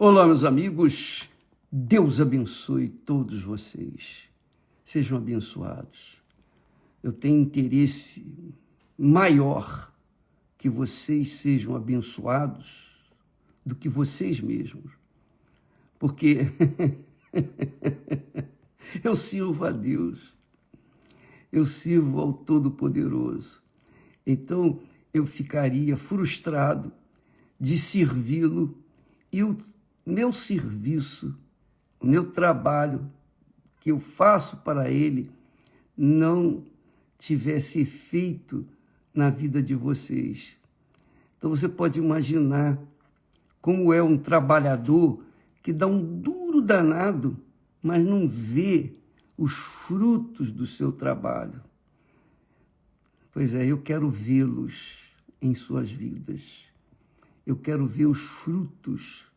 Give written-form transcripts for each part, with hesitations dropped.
Olá, meus amigos. Deus abençoe todos vocês. Sejam abençoados. Eu tenho interesse maior que vocês sejam abençoados do que vocês mesmos. Porque eu sirvo a Deus. Eu sirvo ao Todo-Poderoso. Então, eu ficaria frustrado de servi-lo e o meu serviço, o meu trabalho que eu faço para ele não tivesse efeito na vida de vocês. Então você pode imaginar como é um trabalhador que dá um duro danado, mas não vê os frutos do seu trabalho. Pois é, eu quero vê-los em suas vidas. Eu quero ver os frutos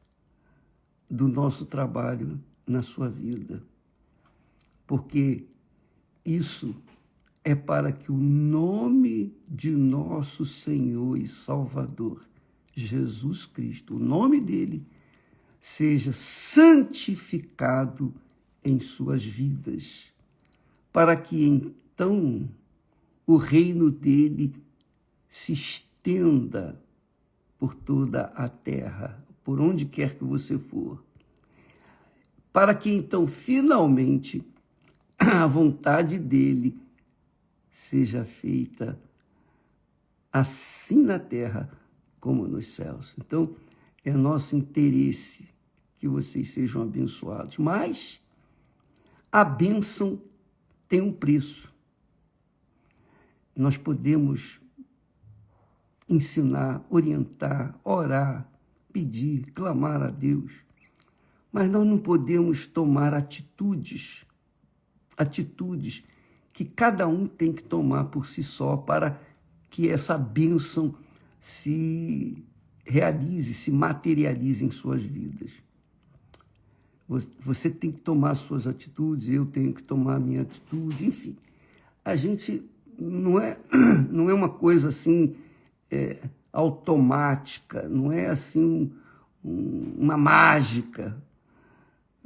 do nosso trabalho na sua vida. Porque isso é para que o nome de nosso Senhor e Salvador, Jesus Cristo, o nome dele, seja santificado em suas vidas, para que então o reino dele se estenda por toda a terra, por onde quer que você for, para que então finalmente a vontade dele seja feita assim na terra como nos céus. Então, é nosso interesse que vocês sejam abençoados, mas a bênção tem um preço. Nós podemos ensinar, orientar, orar, pedir, clamar a Deus, mas nós não podemos tomar atitudes que cada um tem que tomar por si só para que essa bênção se realize, se materialize em suas vidas. Você tem que tomar suas atitudes, eu tenho que tomar a minha atitude, enfim. A gente não é uma coisa assim automática, não é assim uma mágica.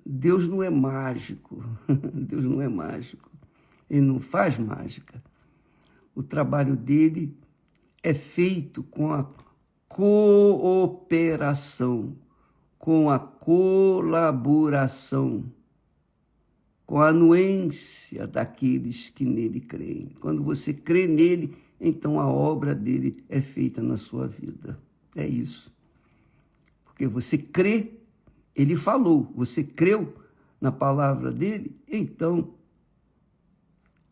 Deus não é mágico, Deus não é mágico, ele não faz mágica. O trabalho dele é feito com a cooperação, com a colaboração, com a anuência daqueles que nele creem. Quando você crê nele, então a obra dele é feita na sua vida. É isso. Porque você crê, ele falou, você creu na palavra dele, então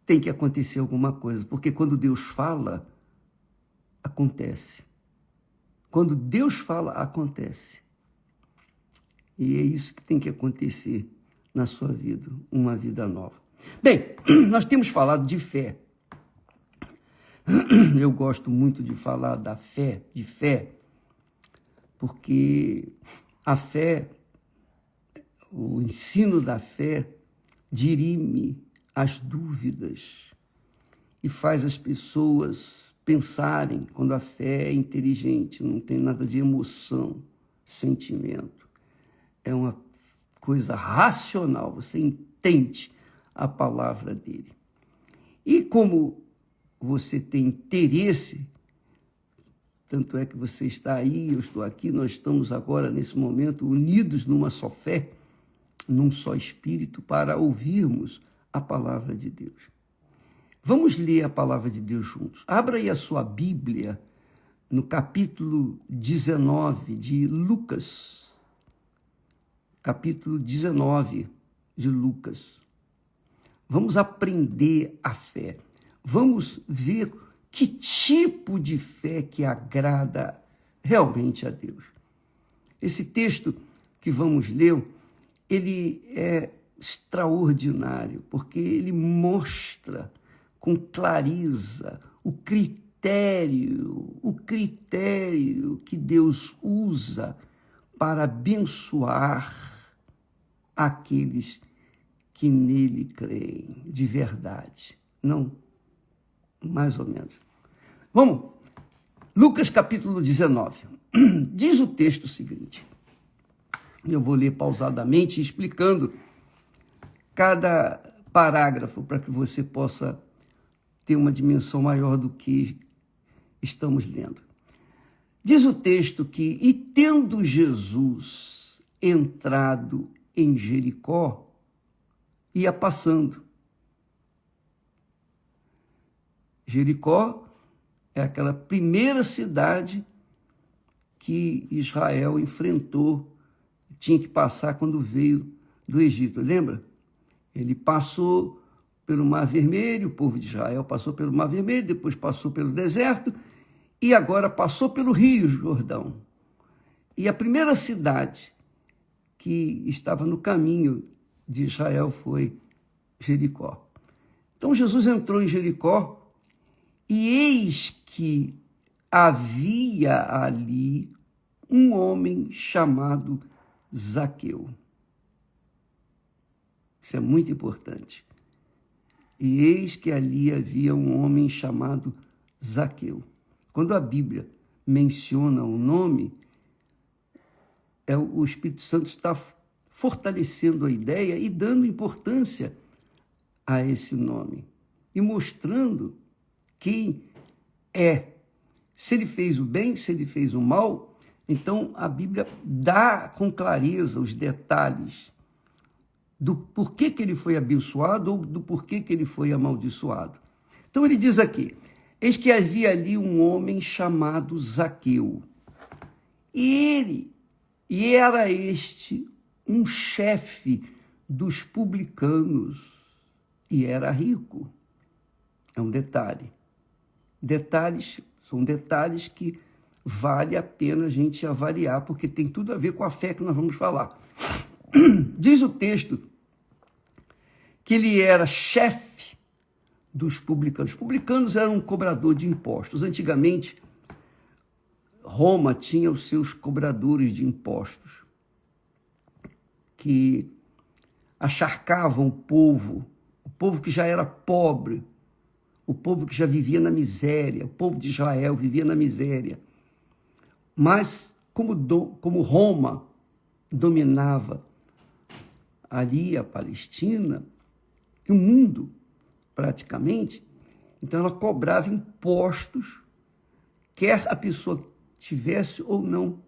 tem que acontecer alguma coisa. Porque quando Deus fala, acontece. Quando Deus fala, acontece. E é isso que tem que acontecer na sua vida, uma vida nova. Bem, nós temos falado de fé. Eu gosto muito de falar da fé, de fé, porque a fé, o ensino da fé, dirime as dúvidas e faz as pessoas pensarem quando a fé é inteligente, não tem nada de emoção, sentimento. É uma coisa racional, você entende a palavra dele. E como você tem interesse, tanto é que você está aí, eu estou aqui, nós estamos agora, nesse momento, unidos numa só fé, num só espírito, para ouvirmos a palavra de Deus. Vamos ler a palavra de Deus juntos. Abra aí a sua Bíblia no capítulo 19 de Lucas. Capítulo 19 de Lucas. Vamos aprender a fé. Vamos ver que tipo de fé que agrada realmente a Deus. Esse texto que vamos ler, ele é extraordinário, porque ele mostra com clareza o critério que Deus usa para abençoar aqueles que nele creem de verdade. Não, mais ou menos. Vamos, Lucas capítulo 19. Diz o texto o seguinte: Eu vou ler pausadamente, explicando cada parágrafo para que você possa ter uma dimensão maior do que estamos lendo. Diz o texto que, e tendo Jesus entrado em Jericó, ia passando. Jericó é aquela primeira cidade que Israel enfrentou, tinha que passar quando veio do Egito, lembra? Ele passou pelo Mar Vermelho, o povo de Israel passou pelo Mar Vermelho, depois passou pelo deserto e agora passou pelo Rio Jordão. E a primeira cidade que estava no caminho de Israel foi Jericó. Então Jesus entrou em Jericó e eis que havia ali um homem chamado Zaqueu. Isso é muito importante. E eis que ali havia um homem chamado Zaqueu. Quando a Bíblia menciona o nome, o Espírito Santo está fortalecendo a ideia e dando importância a esse nome. E mostrando quem é. Se ele fez o bem, se ele fez o mal, então a Bíblia dá com clareza os detalhes do porquê que ele foi abençoado ou do porquê que ele foi amaldiçoado. Então ele diz aqui, eis que havia ali um homem chamado Zaqueu. E era este um chefe dos publicanos e era rico. É um detalhe. São detalhes que vale a pena a gente avaliar, porque tem tudo a ver com a fé que nós vamos falar. Diz o texto que ele era chefe dos publicanos. Os publicanos eram um cobrador de impostos. Antigamente, Roma tinha os seus cobradores de impostos, que acharcavam o povo que já era pobre, o povo que já vivia na miséria, o povo de Israel vivia na miséria. Mas, como Roma dominava ali a Palestina e o mundo, praticamente, então ela cobrava impostos, quer a pessoa tivesse ou não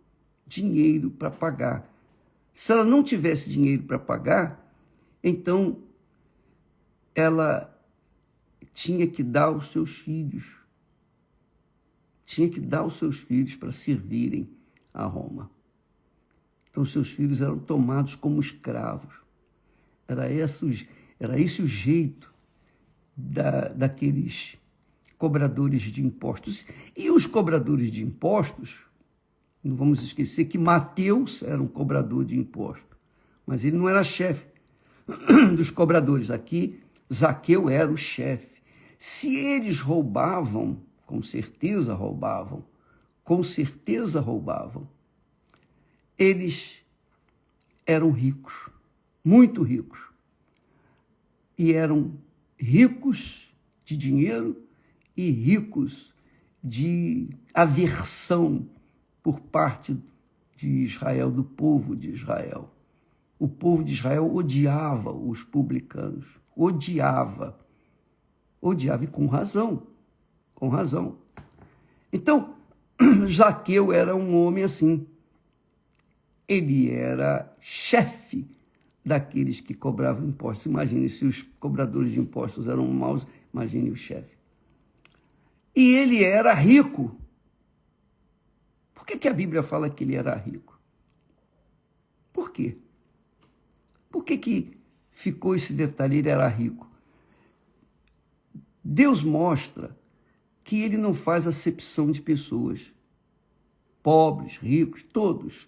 dinheiro para pagar. Se ela não tivesse dinheiro para pagar, então ela tinha que dar os seus filhos. Tinha que dar os seus filhos para servirem a Roma. Então, seus filhos eram tomados como escravos. Era esse o jeito daqueles cobradores de impostos. E os cobradores de impostos, não vamos esquecer que Mateus era um cobrador de impostos, mas ele não era chefe dos cobradores. Aqui, Zaqueu era o chefe. Se eles roubavam, com certeza roubavam, eles eram ricos, muito ricos. E eram ricos de dinheiro e ricos de aversão por parte de Israel, do povo de Israel. O povo de Israel odiava os publicanos, odiava e com razão. Então, Zaqueu era um homem assim. Ele era chefe daqueles que cobravam impostos. Imagine, se os cobradores de impostos eram maus, imagine o chefe. E ele era rico. Por que a Bíblia fala que ele era rico? Por quê? Por que ficou esse detalhe? Ele era rico. Deus mostra que ele não faz acepção de pessoas. Pobres, ricos, todos.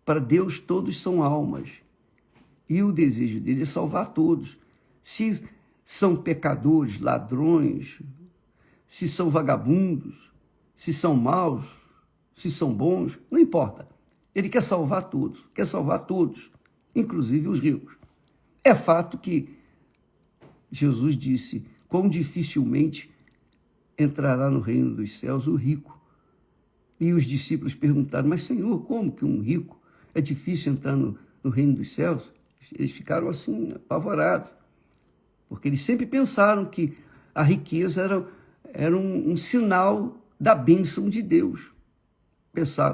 Para Deus, todos são almas. E o desejo dele é salvar todos. Se são pecadores, ladrões, se são vagabundos, se são maus, se são bons, não importa. Ele quer salvar todos, inclusive os ricos. É fato que Jesus disse: quão dificilmente entrará no reino dos céus o rico. E os discípulos perguntaram: mas Senhor, como que um rico é difícil entrar no reino dos céus. Eles ficaram assim, apavorados, porque eles sempre pensaram que a riqueza era um sinal da bênção de Deus.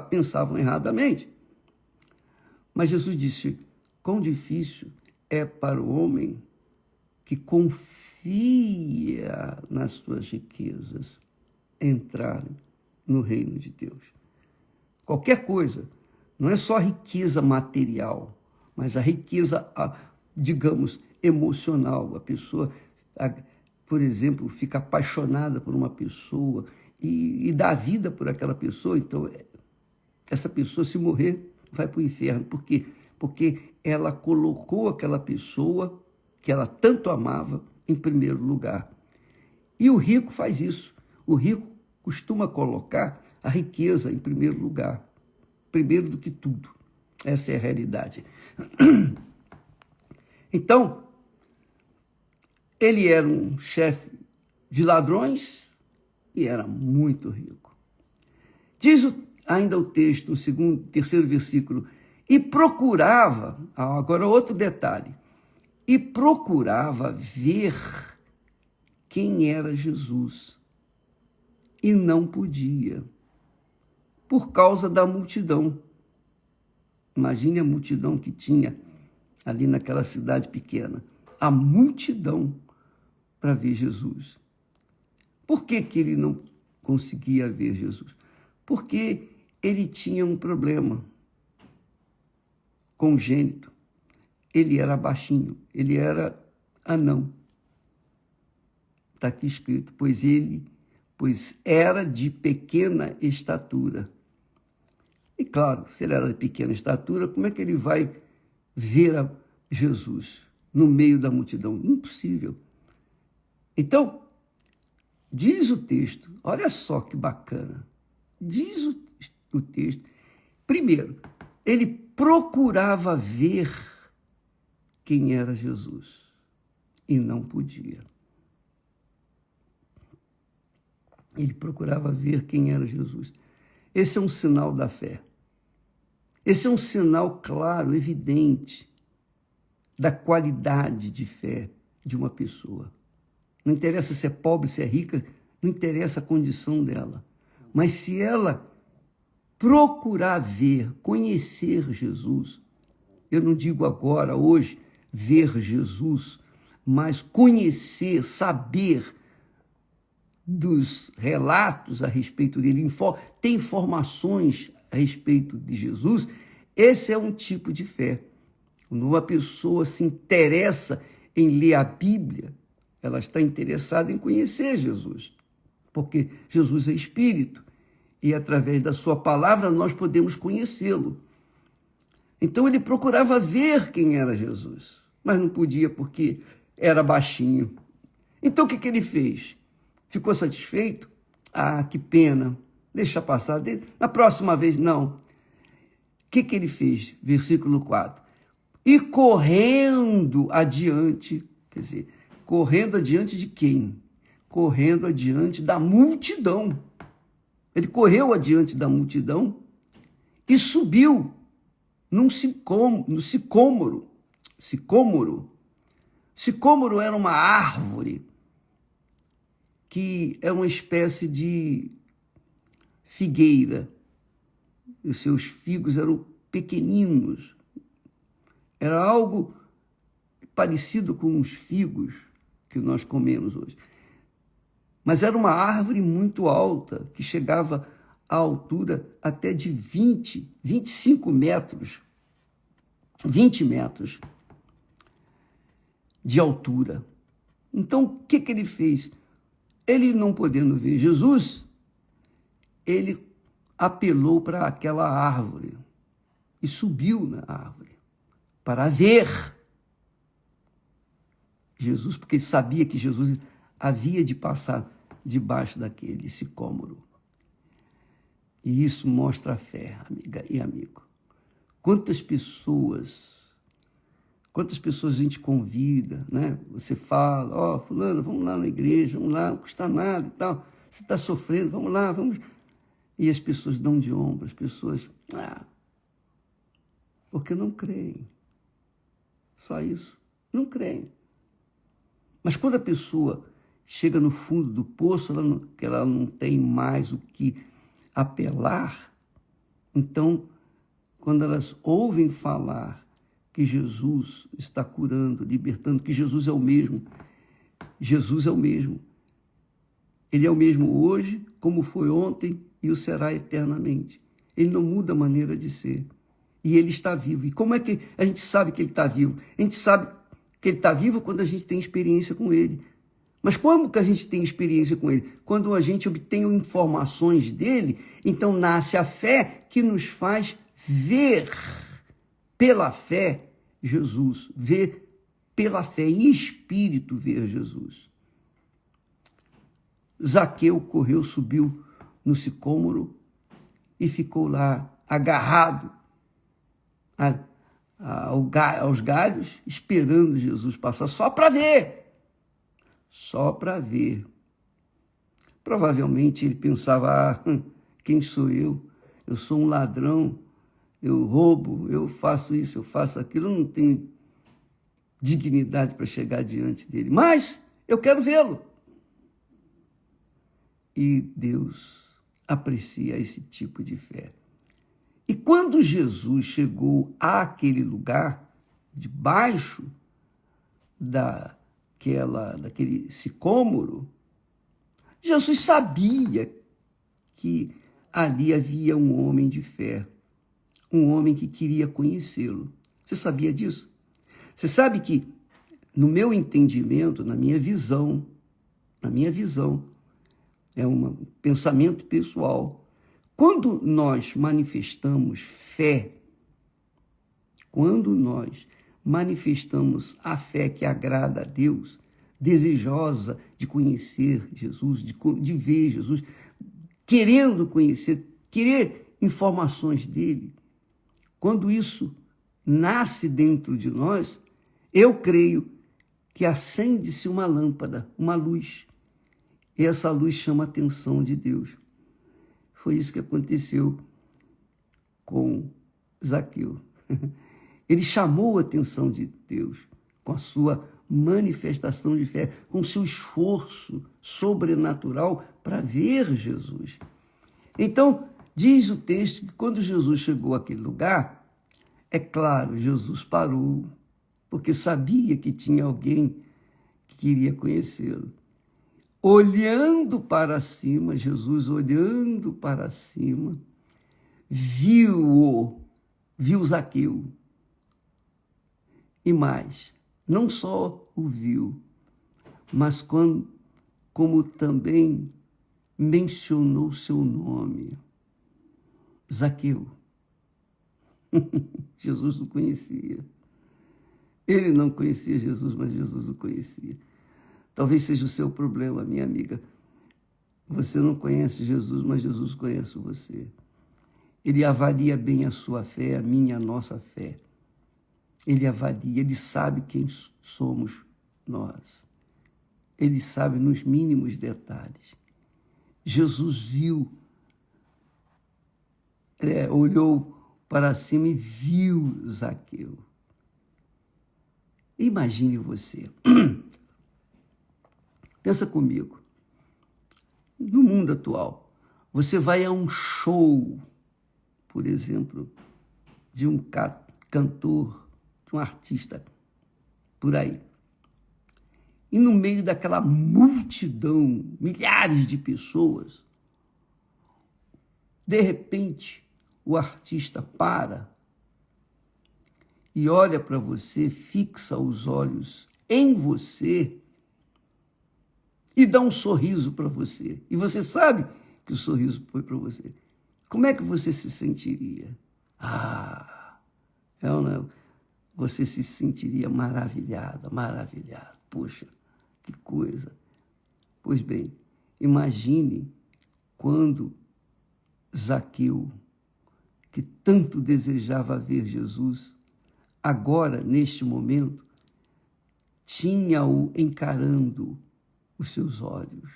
Pensavam erradamente. Mas Jesus disse: quão difícil é para o homem que confia nas suas riquezas entrar no reino de Deus. Qualquer coisa, não é só a riqueza material, mas a riqueza, digamos, emocional. A pessoa, por exemplo, fica apaixonada por uma pessoa e dá vida por aquela pessoa. Então, essa pessoa, se morrer, vai para o inferno. Por quê? Porque ela colocou aquela pessoa que ela tanto amava em primeiro lugar. E o rico faz isso. O rico costuma colocar a riqueza em primeiro lugar, primeiro do que tudo. Essa é a realidade. Então, ele era um chefe de ladrões e era muito rico. Diz ainda o texto, no terceiro versículo, e procurava, agora outro detalhe, e procurava ver quem era Jesus e não podia, por causa da multidão. Imagine a multidão que tinha ali naquela cidade pequena, a multidão para ver Jesus. Por que ele não conseguia ver Jesus? Porque ele tinha um problema congênito. Ele era baixinho, ele era anão. Está aqui escrito, pois era de pequena estatura. E claro, se ele era de pequena estatura, como é que ele vai ver a Jesus no meio da multidão? Impossível. Então, diz o texto, olha só que bacana, diz o texto, primeiro, ele procurava ver quem era Jesus e não podia. Ele procurava ver quem era Jesus. Esse é um sinal da fé. Esse é um sinal claro, evidente, da qualidade de fé de uma pessoa. Não interessa se é pobre, se é rica, não interessa a condição dela. Mas se ela procurar ver, conhecer Jesus, eu não digo agora, hoje, ver Jesus, mas conhecer, saber dos relatos a respeito dele, ter informações a respeito de Jesus, esse é um tipo de fé. Quando uma pessoa se interessa em ler a Bíblia, ela está interessada em conhecer Jesus, porque Jesus é Espírito e através da sua palavra nós podemos conhecê-lo. Então ele procurava ver quem era Jesus, mas não podia porque era baixinho. Então o que ele fez? Ficou satisfeito? Ah, que pena, deixa passar. Na próxima vez, não. O que ele fez? Versículo 4. E correndo adiante, quer dizer, correndo adiante de quem? Correndo adiante da multidão. Ele correu adiante da multidão e subiu no sicômoro. Sicômoro era uma árvore que é uma espécie de figueira. Os seus figos eram pequeninos. Era algo parecido com os figos que nós comemos hoje. Mas era uma árvore muito alta, que chegava à altura até de 25 metros, 20 metros de altura. Então, o que ele fez? Ele, não podendo ver Jesus, ele apelou para aquela árvore e subiu na árvore para ver Jesus, porque ele sabia que Jesus havia de passar debaixo daquele sicômoro. E isso mostra a fé, amiga e amigo. Quantas pessoas a gente convida, né? Você fala, fulano, vamos lá na igreja, vamos lá, não custa nada e tal. Você está sofrendo, vamos lá, vamos. E as pessoas dão de ombro, as pessoas, Porque não creem. Só isso. Não creem. Mas quando a pessoa chega no fundo do poço, que ela não tem mais o que apelar, então, quando elas ouvem falar que Jesus está curando, libertando, que Jesus é o mesmo, Jesus é o mesmo. Ele é o mesmo hoje, como foi ontem, e o será eternamente. Ele não muda a maneira de ser. E ele está vivo. E como é que a gente sabe que ele está vivo? A gente sabe que ele está vivo quando a gente tem experiência com ele. Mas como que a gente tem experiência com ele? Quando a gente obtém informações dele, então nasce a fé que nos faz ver pela fé Jesus, ver pela fé em espírito ver Jesus. Zaqueu correu, subiu no sicômoro e ficou lá agarrado aos galhos, esperando Jesus passar, só para ver. Só para ver. Provavelmente ele pensava, quem sou eu? Eu sou um ladrão, eu roubo, eu faço isso, eu faço aquilo, eu não tenho dignidade para chegar diante dele. Mas eu quero vê-lo. E Deus aprecia esse tipo de fé. E quando Jesus chegou àquele lugar, debaixo daquele sicômoro, Jesus sabia que ali havia um homem de fé, um homem que queria conhecê-lo. Você sabia disso? Você sabe que, no meu entendimento, na minha visão, é um pensamento pessoal, quando nós manifestamos fé, quando nós manifestamos a fé que agrada a Deus, desejosa de conhecer Jesus, de ver Jesus, querendo conhecer, querer informações dele, quando isso nasce dentro de nós, eu creio que acende-se uma lâmpada, uma luz, e essa luz chama a atenção de Deus. Foi isso que aconteceu com Zaqueu. Ele chamou a atenção de Deus com a sua manifestação de fé, com o seu esforço sobrenatural para ver Jesus. Então, diz o texto que quando Jesus chegou àquele lugar, é claro, Jesus parou, porque sabia que tinha alguém que queria conhecê-lo. Olhando para cima, Jesus olhando para cima, viu Zaqueu. E mais, não só o viu, mas como também mencionou seu nome. Zaqueu. Jesus o conhecia. Ele não conhecia Jesus, mas Jesus o conhecia. Talvez seja o seu problema, minha amiga. Você não conhece Jesus, mas Jesus conhece você. Ele avalia bem a sua fé, a minha, a nossa fé. Ele avalia, ele sabe quem somos nós. Ele sabe nos mínimos detalhes. Jesus viu, olhou para cima e viu Zaqueu. Imagine você. Pensa comigo. No mundo atual, você vai a um show, por exemplo, de um cantor, de um artista, por aí. E no meio daquela multidão, milhares de pessoas, de repente, o artista para e olha para você, fixa os olhos em você e dá um sorriso para você. E você sabe que o sorriso foi para você. Como é que você se sentiria? Você se sentiria maravilhado. Poxa, que coisa. Pois bem, imagine quando Zaqueu, que tanto desejava ver Jesus, agora, neste momento, tinha-o encarando os seus olhos.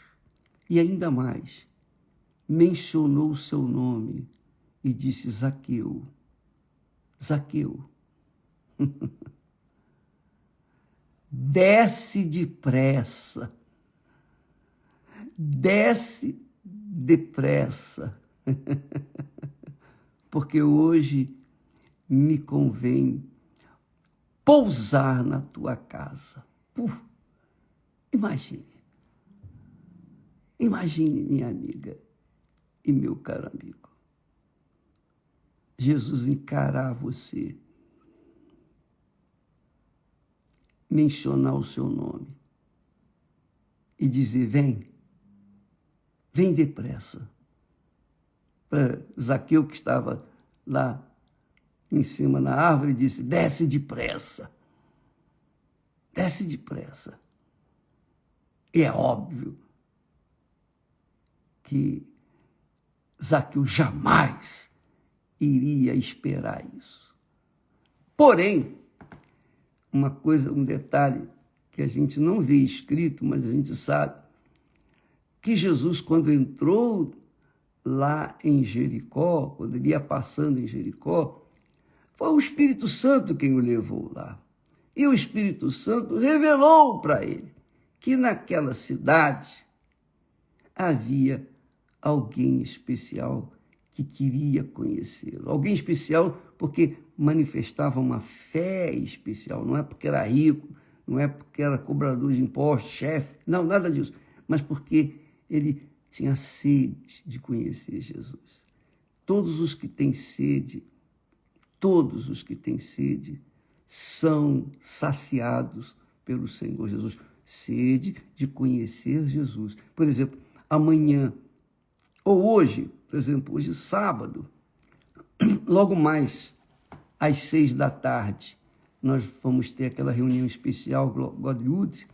E ainda mais, mencionou o seu nome e disse: Zaqueu, Zaqueu, desce depressa, desce depressa, porque hoje me convém pousar na tua casa. Imagine, minha amiga e meu caro amigo, Jesus encarar você, mencionar o seu nome e dizer: vem depressa. Para Zaqueu, que estava lá em cima na árvore, disse: desce depressa, desce depressa. E é óbvio que Zaqueu jamais iria esperar isso. Porém, um detalhe que a gente não vê escrito, mas a gente sabe, que Jesus, quando entrou lá em Jericó, quando ele ia passando em Jericó, foi o Espírito Santo quem o levou lá. E o Espírito Santo revelou para ele que naquela cidade havia alguém especial que queria conhecê-lo. Alguém especial porque manifestava uma fé especial. Não é porque era rico, não é porque era cobrador de impostos, chefe, não, nada disso. Mas porque ele tinha sede de conhecer Jesus. Todos os que têm sede são saciados pelo Senhor Jesus. Sede de conhecer Jesus. Por exemplo, amanhã, ou hoje, por exemplo, hoje sábado, logo mais às 18h, nós vamos ter aquela reunião especial, Godlywood,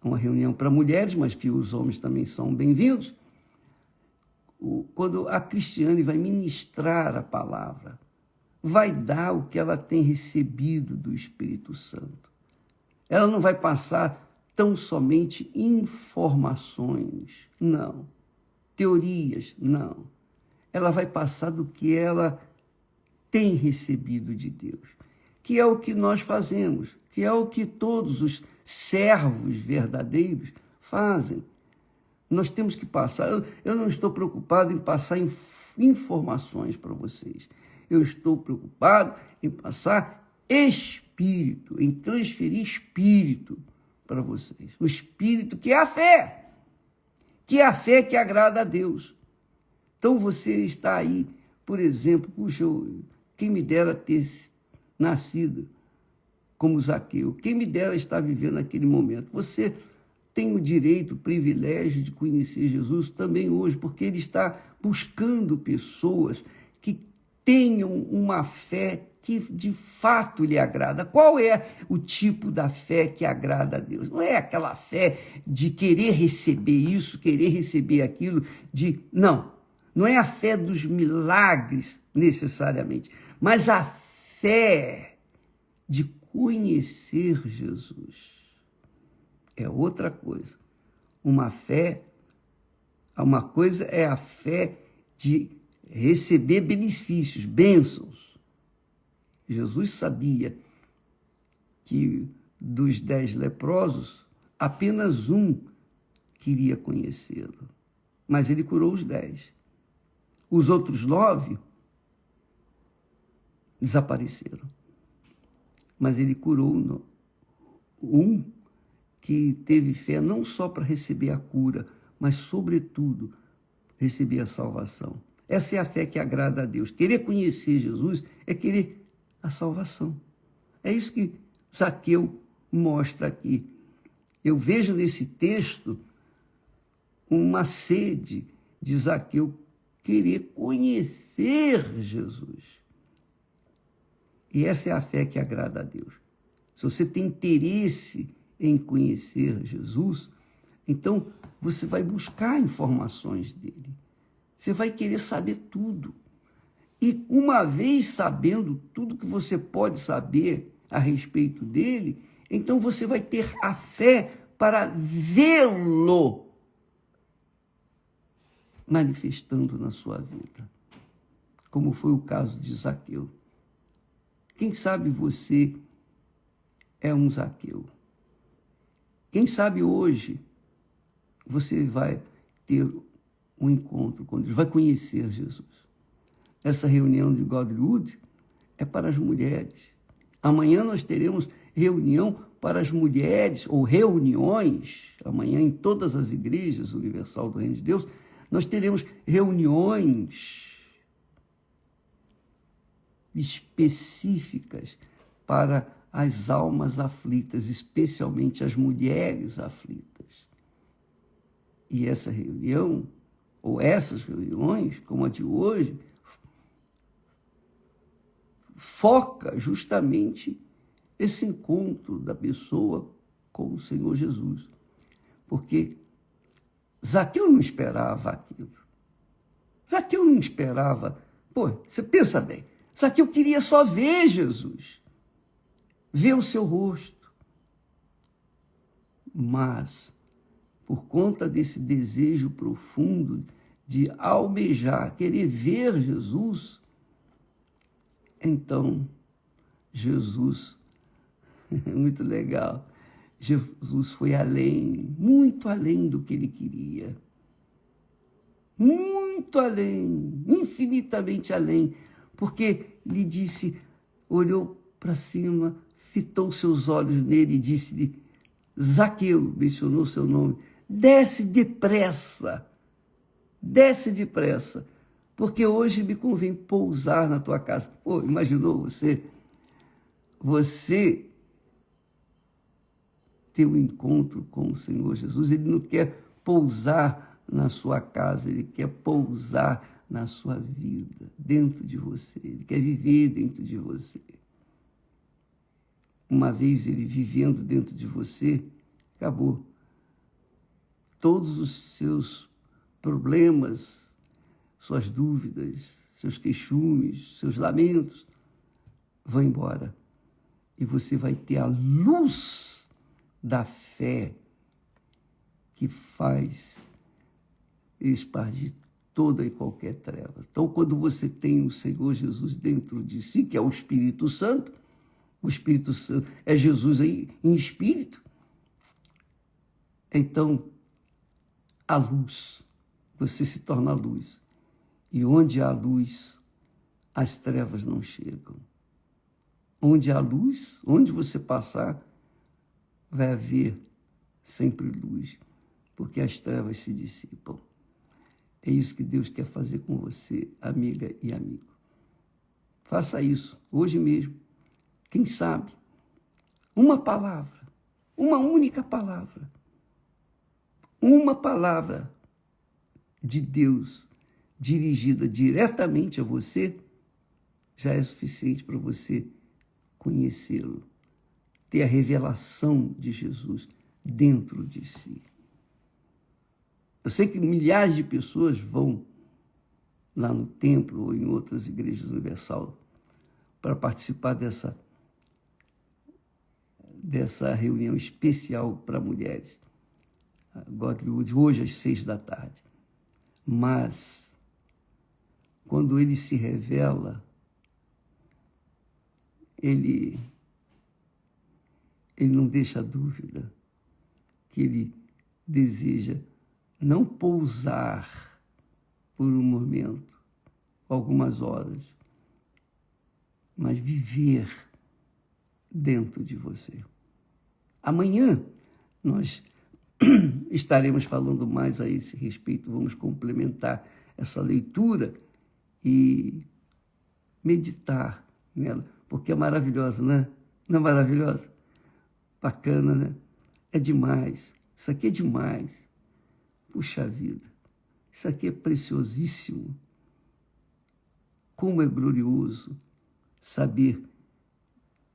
uma reunião para mulheres, mas que os homens também são bem-vindos. Quando a Cristiane vai ministrar a palavra, vai dar o que ela tem recebido do Espírito Santo. Ela não vai passar tão somente informações, não. Teorias, não. Ela vai passar do que ela tem recebido de Deus, que é o que nós fazemos, que é o que todos os servos verdadeiros fazem. Nós temos que passar. Eu não estou preocupado em passar informações para vocês. Eu estou preocupado em passar espírito, em transferir espírito para vocês. O espírito que é a fé, que agrada a Deus. Então você está aí, por exemplo, puxa, quem me dera ter nascido como Zaqueu, quem me dera estar vivendo naquele momento. Você tem o direito, o privilégio de conhecer Jesus também hoje, porque ele está buscando pessoas que tenham uma fé que de fato lhe agrada. Qual é o tipo da fé que agrada a Deus? Não é aquela fé de querer receber isso, querer receber aquilo, não é a fé dos milagres necessariamente, mas a fé de conhecer Jesus. É outra coisa. Uma coisa é a fé de receber benefícios, bênçãos. Jesus sabia que dos 10 leprosos, apenas um queria conhecê-lo. Mas ele curou os 10. Os outros 9 desapareceram. Mas ele curou um que teve fé não só para receber a cura, mas, sobretudo, receber a salvação. Essa é a fé que agrada a Deus. Querer conhecer Jesus é querer a salvação. É isso que Zaqueu mostra aqui. Eu vejo nesse texto uma sede de Zaqueu querer conhecer Jesus. E essa é a fé que agrada a Deus. Se você tem interesse em conhecer Jesus, então você vai buscar informações dele. Você vai querer saber tudo. E uma vez sabendo tudo que você pode saber a respeito dele, então você vai ter a fé para vê-lo manifestando na sua vida, como foi o caso de Zaqueu. Quem sabe você é um Zaqueu? Quem sabe hoje você vai ter um encontro com Deus, vai conhecer Jesus. Essa reunião de Godlywood é para as mulheres. Amanhã nós teremos reunião para as mulheres, ou reuniões, amanhã em todas as igrejas universal do Reino de Deus, nós teremos reuniões específicas para as almas aflitas, especialmente as mulheres aflitas. E essa reunião, ou essas reuniões, como a de hoje, foca justamente esse encontro da pessoa com o Senhor Jesus. Porque Zaqueu não esperava aquilo. Zaqueu não esperava. Pô, você pensa bem, Zaqueu queria só ver Jesus, ver o seu rosto. Mas, por conta desse desejo profundo de almejar, querer ver Jesus, então Jesus, muito legal, Jesus foi além, muito além do que ele queria. Muito além, infinitamente além, porque lhe disse, olhou para cima, fitou seus olhos nele e disse-lhe, Zaqueu, mencionou seu nome, desce depressa, porque hoje me convém pousar na tua casa. Pô, imaginou você ter um encontro com o Senhor Jesus? Ele não quer pousar na sua casa, ele quer pousar na sua vida, dentro de você. Ele quer viver dentro de você. Uma vez ele vivendo dentro de você, acabou. Todos os seus problemas, suas dúvidas, seus queixumes, seus lamentos vão embora. E você vai ter a luz da fé que faz expandir toda e qualquer treva. Então, quando você tem o Senhor Jesus dentro de si, que é o Espírito Santo é Jesus aí em espírito, então a luz, você se torna luz. E onde há luz, as trevas não chegam. Onde há luz, onde você passar, vai haver sempre luz, porque as trevas se dissipam. É isso que Deus quer fazer com você, amiga e amigo. Faça isso, hoje mesmo. Quem sabe, uma palavra, uma única palavra, uma palavra de Deus dirigida diretamente a você, já é suficiente para você conhecê-lo, ter a revelação de Jesus dentro de si. Eu sei que milhares de pessoas vão lá no templo ou em outras igrejas universal para participar dessa reunião especial para mulheres, Godlywood, hoje às 18h. Mas, quando ele se revela, ele não deixa dúvida que ele deseja não pousar por um momento, algumas horas, mas viver dentro de você. Amanhã nós estaremos falando mais a esse respeito, vamos complementar essa leitura e meditar nela, porque é maravilhosa, né? Não é maravilhosa? Bacana, né? É demais. Isso aqui é demais. Puxa vida, isso aqui é preciosíssimo. Como é glorioso saber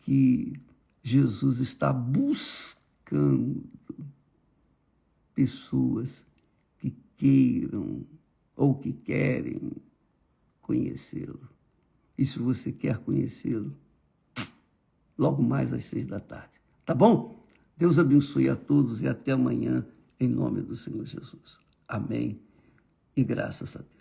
que Jesus está buscando pessoas que queiram ou que querem conhecê-lo. E se você quer conhecê-lo, logo mais às 18h. Tá bom? Deus abençoe a todos e até amanhã, em nome do Senhor Jesus. Amém. E graças a Deus.